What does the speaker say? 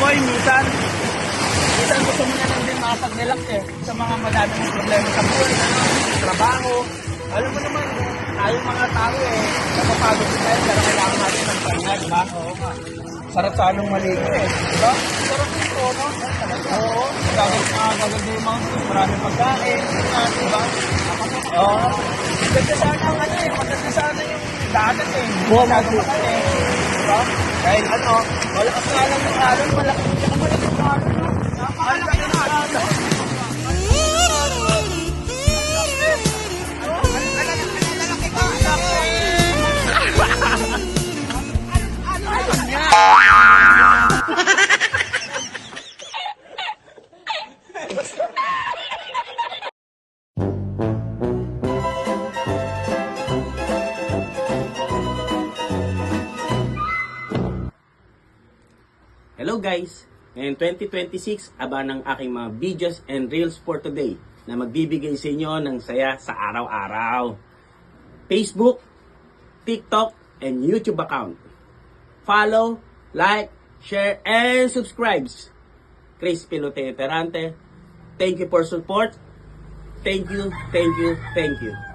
boy, minsan gusto mo na lang din makapag-relax sa mga madaming problema sa buhay, trabaho. Alam mo naman, tayong mga tao napapagod tayo, pero kailangan natin ng pahinga, di ba? Oo nga. Sarap sa anong maligo di ba? Sarap nito, no? Oo, gaganda yung mountain, maraming pagkain, di ba? Oo. Maganda sana ang maganda sana yung dagat Masyadong makali, di ba? Dahil malakas nga lang yung alon, malaki yung alon, no? Malaki yung alon. Hello guys! Ngayon 2026, aba ng aking mga videos and reels for today na magbibigay sa inyo ng saya sa araw-araw. Facebook, TikTok, and YouTube account. Follow, like, share, and subscribe. Chris Pilote Terante. Thank you for support. Thank you, thank you, thank you.